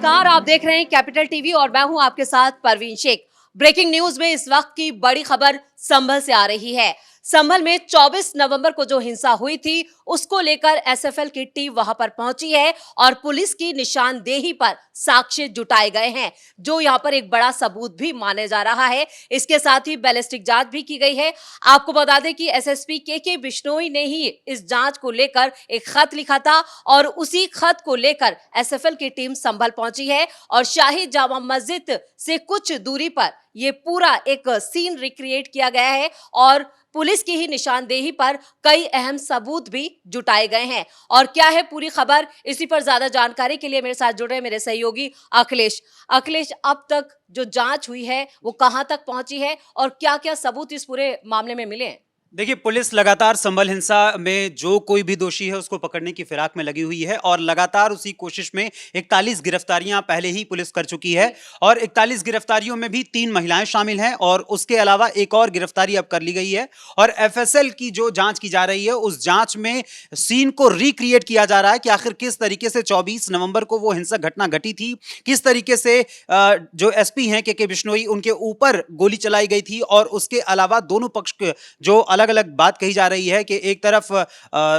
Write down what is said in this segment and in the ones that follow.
नमस्कार, आप देख रहे हैं कैपिटल टीवी और मैं हूं आपके साथ परवीन शेख। ब्रेकिंग न्यूज में इस वक्त की बड़ी खबर संभल से आ रही है। संभल में 24 नवंबर को जो हिंसा हुई थी उसको लेकर एसएफएल की टीम वहां पर पहुंची है और पुलिस की निशानदेही पर साक्ष्य जुटाए गए हैं, जो यहां पर एक बड़ा सबूत भी माने जा रहा है। इसके साथ ही बैलिस्टिक जांच भी की गई है। आपको बता दें कि एसएसपी के बिश्नोई ने ही इस जांच को लेकर एक खत लिखा था और उसी खत को लेकर एसएफएल की टीम संभल पहुंची है और शाही जामा मस्जिद से कुछ दूरी पर यह पूरा एक सीन रिक्रिएट किया गया है और पुलिस की ही निशानदेही पर कई अहम सबूत भी जुटाए गए हैं। और क्या है पूरी खबर, इसी पर ज्यादा जानकारी के लिए मेरे साथ जुड़ रहे मेरे सहयोगी अखिलेश। अखिलेश, अब तक जो जांच हुई है वो कहां तक पहुंची है और क्या क्या सबूत इस पूरे मामले में मिले हैं? देखिए, पुलिस लगातार संभल हिंसा में जो कोई भी दोषी है उसको पकड़ने की फिराक में लगी हुई है और लगातार उसी कोशिश में 41 गिरफ्तारियां पहले ही पुलिस कर चुकी है और 41 गिरफ्तारियों में भी 3 महिलाएं शामिल हैं और उसके अलावा एक और गिरफ्तारी अब कर ली गई है। और एफएसएल की जो जांच की जा रही है उस जांच में सीन को रिक्रिएट किया जा रहा है कि आखिर किस तरीके से 24 नवंबर को वो हिंसक घटना घटी थी, किस तरीके से जो एसपी हैं के बिश्नोई उनके ऊपर गोली चलाई गई थी और उसके अलावा दोनों पक्ष जो अलग अलग बात कही जा रही है कि एक तरफ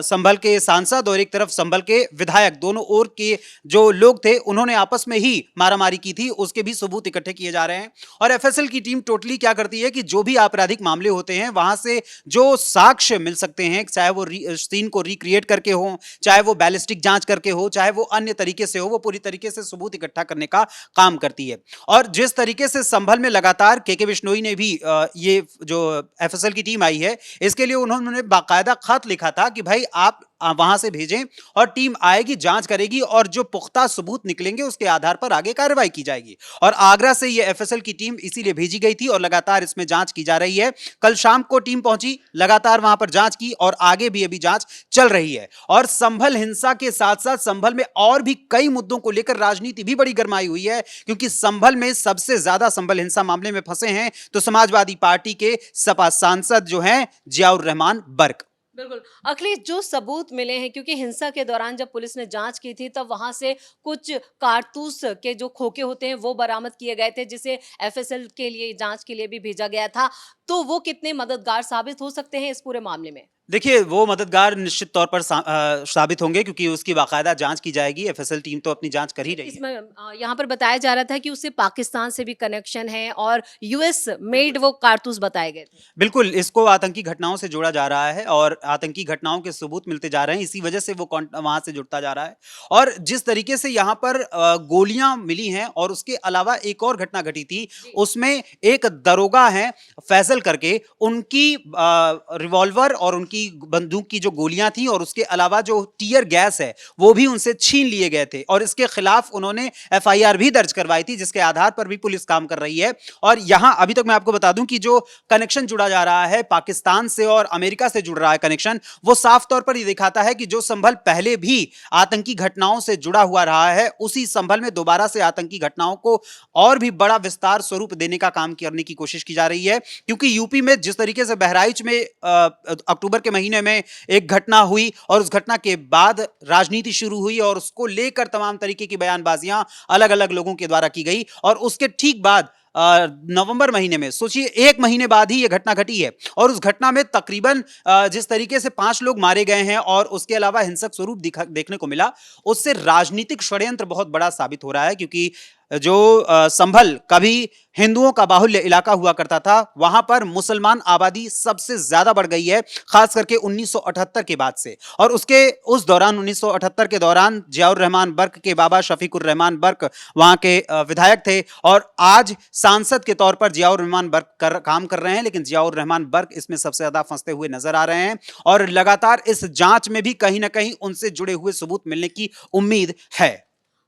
संभल के सांसद और एक तरफ संभल के विधायक, दोनों ओर के जो लोग थे उन्होंने आपस में ही मारामारी की थी, उसके भी सबूत इकट्ठे किए जा रहे हैं। और एफएसएल की टीम टोटली क्या करती है कि जो भी आपराधिक मामले होते हैं वहां से जो साक्ष्य मिल सकते हैं, चाहे वो सीन को रिक्रिएट करके हो, चाहे वो बैलिस्टिक जांच करके हो, चाहे वो अन्य तरीके से हो, वो पूरी तरीके से सबूत इकट्ठा करने का काम करती है। और जिस तरीके से संभल में लगातार के बिश्नोई ने भी ये जो एफएसएल की टीम आई है इसके लिए उन्होंने बाकायदा खत लिखा था कि भाई आप वहां से भेजें और टीम आएगी, जांच करेगी और जो पुख्ता सबूत निकलेंगे उसके आधार पर आगे कार्रवाई की जाएगी। और आगरा से ये एफएसएल की टीम इसीलिए भेजी गई थी और लगातार इसमें जांच की जा रही है। कल शाम को टीम पहुंची, लगातार वहां पर जांच की और आगे भी अभी जांच चल रही है। और संभल हिंसा के साथ साथ संभल में और भी कई मुद्दों को लेकर राजनीति भी बड़ी गर्माई हुई है, क्योंकि संभल में सबसे ज्यादा संभल हिंसा मामले में फंसे हैं तो समाजवादी पार्टी के सपा सांसद जो हैं जियाउर रहमान बर्क। बिल्कुल अखिलेश, जो सबूत मिले हैं, क्योंकि हिंसा के दौरान जब पुलिस ने जांच की थी तब वहां से कुछ कारतूस के जो खोखे होते हैं वो बरामद किए गए थे, जिसे एफएसएल के लिए जांच के लिए भी भेजा गया था। तो वो कितने मददगार साबित हो सकते हैं इस पूरे मामले में? देखिए, वो मददगार निश्चित तौर पर साबित होंगे क्योंकि उसकी बाकायदा जांच की जाएगी। एफएसएल टीम तो अपनी जांच कर ही रही है। इसमें यहाँ पर बताया जा रहा था कि उससे पाकिस्तान से भी कनेक्शन है और यूएस मेड वो कारतूस बताए गए थे। बिल्कुल, इसको आतंकी घटनाओं से जोड़ा जा रहा है और आतंकी घटनाओं के सबूत मिलते जा रहे हैं, इसी वजह से वो वहां से जुड़ता जा रहा है। और जिस तरीके से यहाँ पर गोलियां मिली हैं और उसके अलावा एक और घटना घटी थी, उसमें एक दरोगा है फैसल करके, उनकी रिवॉल्वर और उनकी बंदूक की जो गोलियां थी और उसके अलावा जो टीयर गैस है वो भी उनसे छीन लिए गए थे और इसके खिलाफ उन्होंने एफआईआर भी दर्ज करवाई थी, जिसके आधार पर भी पुलिस काम कर रही है। और यहां अभी तक मैं आपको बता दूं कि जो कनेक्शन जुड़ा जा रहा है पाकिस्तान से और अमेरिका से जुड़ रहा है कनेक्शन, वो साफ तौर पर ये दिखाता है कि जो संभल पहले भी आतंकी घटनाओं से जुड़ा हुआ रहा है, उसी संभल में दोबारा से आतंकी घटनाओं को और भी बड़ा विस्तार स्वरूप देने का काम करने की कोशिश की जा रही है। क्योंकि यूपी में जिस तरीके से बहराइच में अक्टूबर के महीने में एक घटना हुई और उस घटना के बाद राजनीति शुरू हुई और उसको लेकर तमाम तरीके की बयानबाजियां अलग अलग लोगों के द्वारा की गई और उसके ठीक बाद नवंबर महीने में, सोचिए एक महीने बाद ही यह घटना घटी है और उस घटना में तकरीबन जिस तरीके से 5 लोग मारे गए हैं और उसके अलावा हिंसक स्वरूप देखने को मिला, उससे राजनीतिक षड्यंत्र बहुत बड़ा साबित हो रहा है। क्योंकि जो संभल कभी हिंदुओं का बाहुल्य इलाका हुआ करता था, वहां पर मुसलमान आबादी सबसे ज्यादा बढ़ गई है, खास करके 1978 के बाद से। और उस दौरान 1978 के दौरान जियाउर रहमान बर्क के बाबा शफीकुर रहमान बर्क वहां के विधायक थे और आज सांसद के तौर पर जियाउर रहमान बर्क काम कर रहे हैं, लेकिन जियाउर रहमान बर्क इसमें सबसे ज्यादा फंसते हुए नजर आ रहे हैं और लगातार इस जांच में भी कहीं ना कहीं उनसे जुड़े हुए सबूत मिलने की उम्मीद है।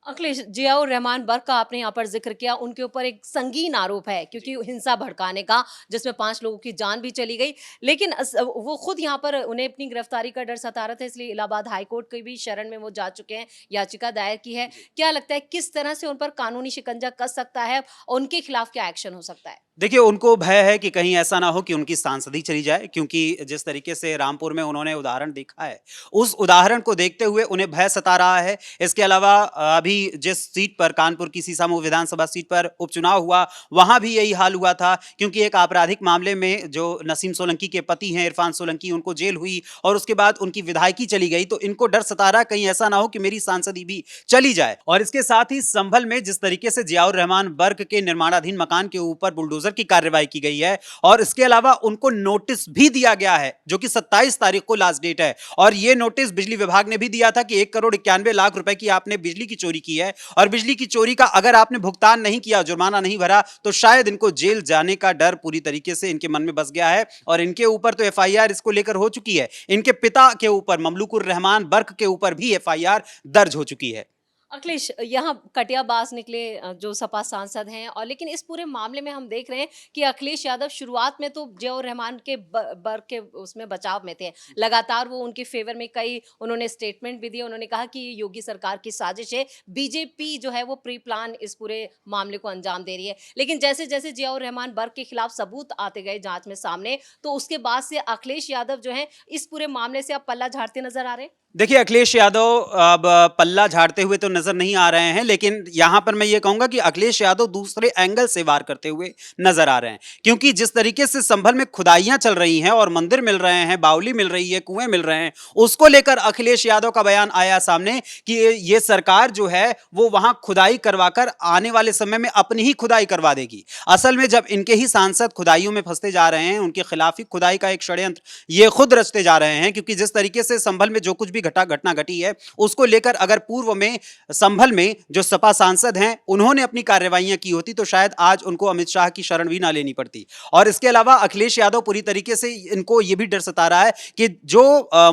अखिलेश, जियाउर रहमान बर्क का आपने यहाँ पर जिक्र किया, उनके ऊपर एक संगीन आरोप है क्योंकि हिंसा भड़काने का, जिसमें 5 लोगों की जान भी चली गई। लेकिन वो खुद यहाँ पर उन्हें अपनी गिरफ्तारी का डर सता रहा था, इसलिए इलाहाबाद हाईकोर्ट की भी शरण में वो जा चुके हैं, याचिका दायर की है। क्या लगता है किस तरह से उन पर कानूनी शिकंजा कस सकता है, उनके खिलाफ क्या एक्शन हो सकता है? देखिए, उनको भय है कि कहीं ऐसा ना हो कि उनकी सांसदी चली जाए, क्योंकि जिस तरीके से रामपुर में उन्होंने उदाहरण देखा है, उस उदाहरण को देखते हुए उन्हें भय सता रहा है। इसके अलावा अभी अभी जिस सीट पर कानपुर की सीसामऊ विधानसभा सीट पर उपचुनाव हुआ वहां भी यही हाल हुआ था, क्योंकि एक आपराधिक मामले में जो नसीम सोलंकी के पति हैं इरफान सोलंकी, उनको जेल हुई और उसके बाद उनकी विधायकी चली गई। तो इनको डर सता रहा कहीं ऐसा ना हो कि मेरी सांसदी भी चली जाए। और इसके साथ ही संभल में जिस तरीके से जियाउर रहमान बर्क के निर्माणाधीन मकान के ऊपर बुलडोजर की कार्रवाई की गई है और इसके अलावा उनको नोटिस भी दिया गया है जो कि 27 तारीख को लास्ट डेट है। और यह नोटिस बिजली विभाग ने भी दिया था कि 1,91,00,000 रुपए की आपने बिजली की चोरी की है और बिजली की चोरी का अगर आपने भुगतान नहीं किया, जुर्माना नहीं भरा, तो शायद इनको जेल जाने का डर पूरी तरीके से इनके मन में बस गया है। और इनके ऊपर तो एफआईआर इसको लेकर हो चुकी है। इनके पिता के ऊपर ममलूकुर रहमान बर्क के ऊपर भी एफआईआर दर्ज हो चुकी है। अखिलेश, यहाँ कटियाबाज निकले जो सपा सांसद हैं, और लेकिन इस पूरे मामले में हम देख रहे हैं कि अखिलेश यादव शुरुआत में तो जियाउर रहमान के बर्क के उसमें बचाव में थे। लगातार वो उनके फेवर में कई उन्होंने स्टेटमेंट भी दिए। उन्होंने कहा कि ये योगी सरकार की साजिश है, बीजेपी जो है वो प्री प्लान इस पूरे मामले को अंजाम दे रही है। लेकिन जैसे जैसे जियाउर रहमान बर्क के खिलाफ सबूत आते गए जांच में सामने, तो उसके बाद से अखिलेश यादव जो है इस पूरे मामले से अब पल्ला झाड़ते नजर आ रहे हैं। देखिए, अखिलेश यादव अब पल्ला झाड़ते हुए तो नजर नहीं आ रहे हैं, लेकिन यहां पर मैं ये कहूंगा कि अखिलेश यादव दूसरे एंगल से वार करते हुए नजर आ रहे हैं। क्योंकि जिस तरीके से संभल में खुदाइयां चल रही हैं और मंदिर मिल रहे हैं, बावली मिल रही है, कुएं मिल रहे हैं, उसको लेकर अखिलेश यादव का बयान आया सामने कि ये सरकार जो है वो वहां खुदाई करवाकर आने वाले समय में अपनी ही खुदाई करवा देगी। असल में जब इनके ही सांसद खुदाइयों में फंसते जा रहे हैं, उनके खिलाफ ही खुदाई का एक षड्यंत्र ये खुद रचते जा रहे हैं। क्योंकि जिस तरीके से संभल में जो कुछ भी घटना घटी है उसको लेकर अगर पूर्व में संभल में जो सपा सांसद हैं उन्होंने अपनी कार्रवाइयां की होती तो शायद आज उनको अमित शाह की शरण भी ना लेनी पड़ती। और इसके अलावा अखिलेश यादव पूरी तरीके से इनको यह भी डर सता रहा है कि जो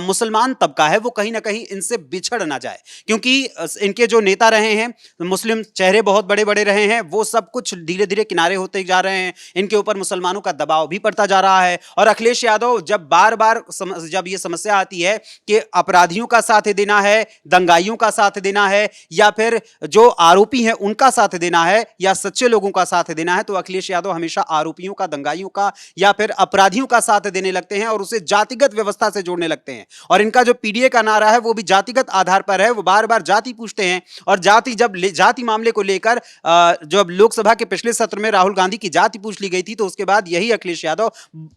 मुसलमान तबका है वो कहीं ना कहीं इनसे बिछड़ ना जाए। क्योंकि इनके जो नेता रहे हैं, मुस्लिम चेहरे बहुत बड़े बड़े रहे हैं, वो सब कुछ धीरे धीरे किनारे होते जा रहे हैं। इनके ऊपर मुसलमानों का दबाव भी पड़ता जा रहा है। और अखिलेश यादव जब बार बार जब ये समस्या आती है कि अपराधियों का साथ देना है, दंगाइयों का साथ देना है, या फिर जो आरोपी हैं उनका साथ देना है, या सच्चे लोगों का साथ देना है, तो अखिलेश यादव हमेशा आरोपियों का, दंगाइयों का या फिर अपराधियों का साथ देने लगते हैं और उसे जातिगत व्यवस्था से जोड़ने लगते हैं। और इनका जो पीडीए का नारा है वो भी जातिगत आधार पर है। वो बार बार जाति पूछते हैं और जाति मामले को लेकर जब लोकसभा के पिछले सत्र में राहुल गांधी की जाति पूछ ली गई थी तो उसके बाद यही अखिलेश यादव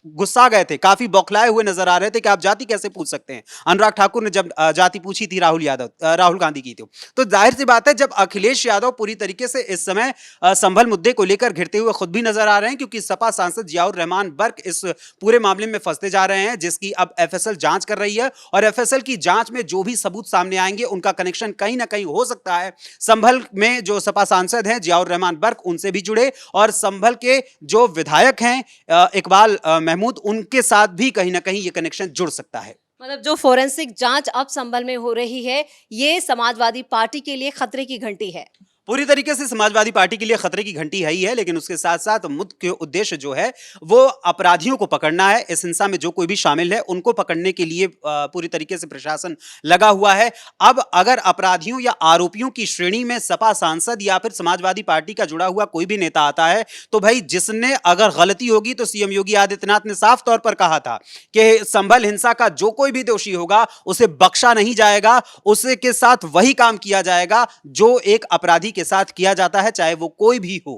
गुस्सा गए थे, काफी बौखलाए हुए नजर आ रहे थे कि आप जाति कैसे पूछ सकते हैं। अनुराग ठाकुर ने जब जाति पूछी थी राहुल गांधी की तो जाहिर सी बात है जब अखिलेश यादव पूरी तरीके से इस समय संभल मुद्दे को लेकर घिरते हुए खुद भी नजर आ रहे हैं। क्योंकि सपा सांसद जियाउर रहमान बर्क इस पूरे मामले में फंसते जा रहे हैं, जिसकी अब एफएसएल जांच कर रही है। और एफएसएल की जांच में जो भी सबूत सामने आएंगे उनका कनेक्शन कहीं ना कहीं हो सकता है संभल में जो सपा सांसद हैं जियाउर रहमान बर्क उनसे भी जुड़े, और संभल के जो विधायक हैं इकबाल महमूद, उनके साथ भी कहीं ना कहीं ये कनेक्शन जुड़ सकता है। मतलब जो फोरेंसिक जांच अब संभल में हो रही है, ये समाजवादी पार्टी के लिए खतरे की घंटी है। पूरी तरीके से समाजवादी पार्टी के लिए खतरे की घंटी है ही है, लेकिन उसके साथ साथ मुख्य उद्देश्य जो है वो अपराधियों को पकड़ना है। इस हिंसा में जो कोई भी शामिल है उनको पकड़ने के लिए पूरी तरीके से प्रशासन लगा हुआ है। अब अगर अपराधियों या आरोपियों की श्रेणी में सपा सांसद या फिर समाजवादी पार्टी का जुड़ा हुआ कोई भी नेता आता है तो भाई जिसने अगर गलती होगी, तो सीएम योगी आदित्यनाथ ने साफ तौर पर कहा था कि संभल हिंसा का जो कोई भी दोषी होगा उसे बख्शा नहीं जाएगा, उसके साथ वही काम किया जाएगा जो एक अपराधी के साथ किया जाता है, चाहे वो कोई भी हो।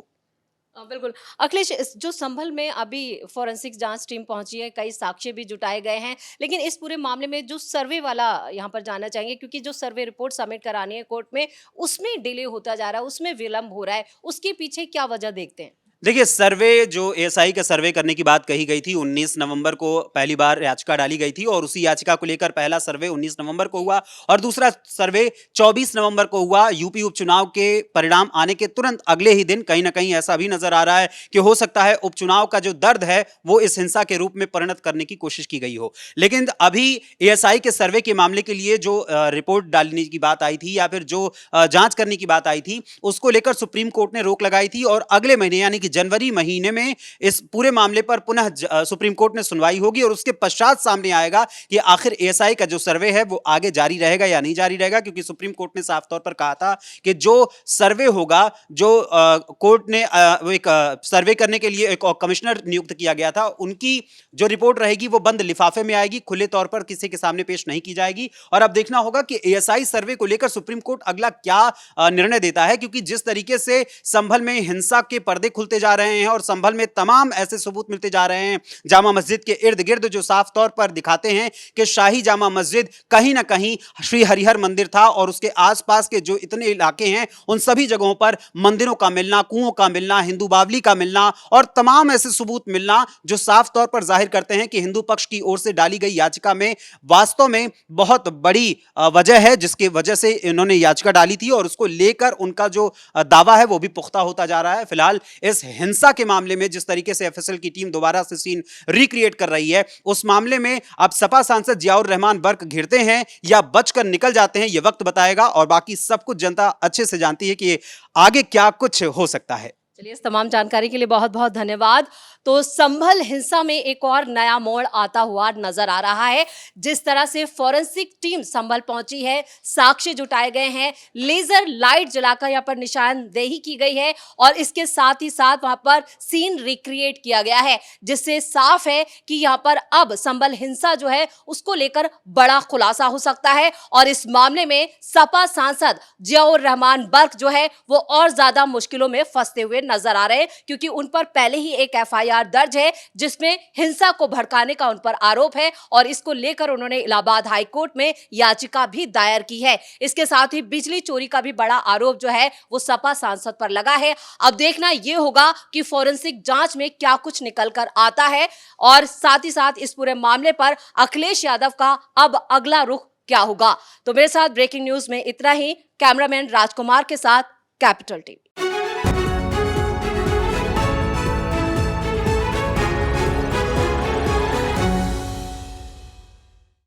बिल्कुल। अखिलेश, जो संभल में अभी फोरेंसिक जांच टीम पहुंची है, कई साक्ष्य भी जुटाए गए हैं, लेकिन इस पूरे मामले में जो सर्वे वाला यहाँ पर जानना चाहेंगे, क्योंकि जो सर्वे रिपोर्ट सबमिट करानी है कोर्ट में, उसमें डिले होता जा रहा है, उसमें विलंब हो रहा है, उसके पीछे क्या वजह देखते हैं? देखिए, सर्वे जो एएसआई का सर्वे करने की बात कही गई थी, 19 नवंबर को पहली बार याचिका डाली गई थी और उसी याचिका को लेकर पहला सर्वे 19 नवंबर को हुआ और दूसरा सर्वे 24 नवंबर को हुआ। यूपी उपचुनाव के परिणाम आने के तुरंत अगले ही दिन कहीं ना कहीं ऐसा भी नजर आ रहा है कि हो सकता है उपचुनाव का जो दर्द है वो इस हिंसा के रूप में परिणत करने की कोशिश की गई हो। लेकिन अभी एएसआई के सर्वे के मामले के लिए जो रिपोर्ट डालने की बात आई थी या फिर जो जांच करने की बात आई थी, उसको लेकर सुप्रीम कोर्ट ने रोक लगाई थी और अगले महीने यानी कि जनवरी महीने में इस पूरे मामले पर पुनः सुप्रीम कोर्ट में सुनवाई होगी और उसके पश्चात सामने आएगा कि आखिर एएसआई का जो सर्वे है वो आगे जारी रहेगा या नहीं जारी रहेगा, क्योंकि सुप्रीम कोर्ट ने साफ तौर पर कहा था कि जो सर्वे होगा, जो कोर्ट ने एक सर्वे करने के लिए एक कमिश्नर नियुक्त किया गया था, उनकी जो रिपोर्ट रहेगी वो बंद लिफाफे में आएगी, खुले तौर पर किसी के सामने पेश नहीं की जाएगी। और अब देखना होगा कि एएसआई सर्वे को लेकर सुप्रीम कोर्ट अगला क्या निर्णय देता है, क्योंकि जिस तरीके से संभल में हिंसा के पर्दे खुलते जा रहे हैं और संभल में तमाम ऐसे सबूत मिलते जा रहे हैं जामा मस्जिद के इर्द गिर्द, जो साफ तौर पर दिखाते हैं कि शाही जामा मस्जिद कहीं ना कहीं श्री हरिहर मंदिर था और उसके आसपास के जो इतने इलाके हैं उन सभी जगहों पर मंदिरों का मिलना, कुओं का मिलना, हिंदू बावली का मिलना और तमाम ऐसे सबूत मिलना जो साफ तौर पर जाहिर करते हैं कि हिंदू पक्ष की ओर से डाली गई याचिका में वास्तव में बहुत बड़ी वजह है, जिसकी वजह से इन्होंने याचिका डाली थी और उसको लेकर उनका जो दावा है वो भी पुख्ता होता जा रहा है। फिलहाल इस हिंसा के मामले में जिस तरीके से एफएसएल की टीम दोबारा से सीन रिक्रिएट कर रही है, उस मामले में अब सपा सांसद जियाउर रहमान बर्क घिरते हैं या बचकर निकल जाते हैं, यह वक्त बताएगा। और बाकी सब कुछ जनता अच्छे से जानती है कि आगे क्या कुछ हो सकता है। चलिए, इस तमाम जानकारी के लिए बहुत बहुत धन्यवाद। तो संभल हिंसा में एक और नया मोड़ आता हुआ नजर आ रहा है। जिस तरह से फॉरेंसिक टीम संभल पहुंची है, साक्ष्य जुटाए गए हैं, लेजर लाइट जलाकर यहाँ पर निशानदेही की गई है और इसके साथ ही साथ वहां पर सीन रिक्रिएट किया गया है, जिससे साफ है कि यहाँ पर अब संभल हिंसा जो है उसको लेकर बड़ा खुलासा हो सकता है। और इस मामले में सपा सांसद जियाउर रहमान बर्क जो है वो और ज्यादा मुश्किलों में फंसते हुए नजर आ रहे हैं, क्योंकि उन पर पहले ही एक एफआईआर दर्ज है जिसमें हिंसा को भड़काने का उन पर आरोप है और इसको लेकर उन्होंने इलाहाबाद हाई कोर्ट में याचिका भी दायर की है। इसके साथ ही बिजली चोरी का भी बड़ा आरोप जो है वो सपा सांसद पर लगा है। अब देखना यह होगा कि फोरेंसिक जांच में क्या कुछ निकल कर आता है और साथ ही साथ इस पूरे मामले पर अखिलेश यादव का अब अगला रुख क्या होगा। तो मेरे साथ ब्रेकिंग न्यूज में इतना ही। कैमरामैन राजकुमार के साथ कैपिटल टीवी।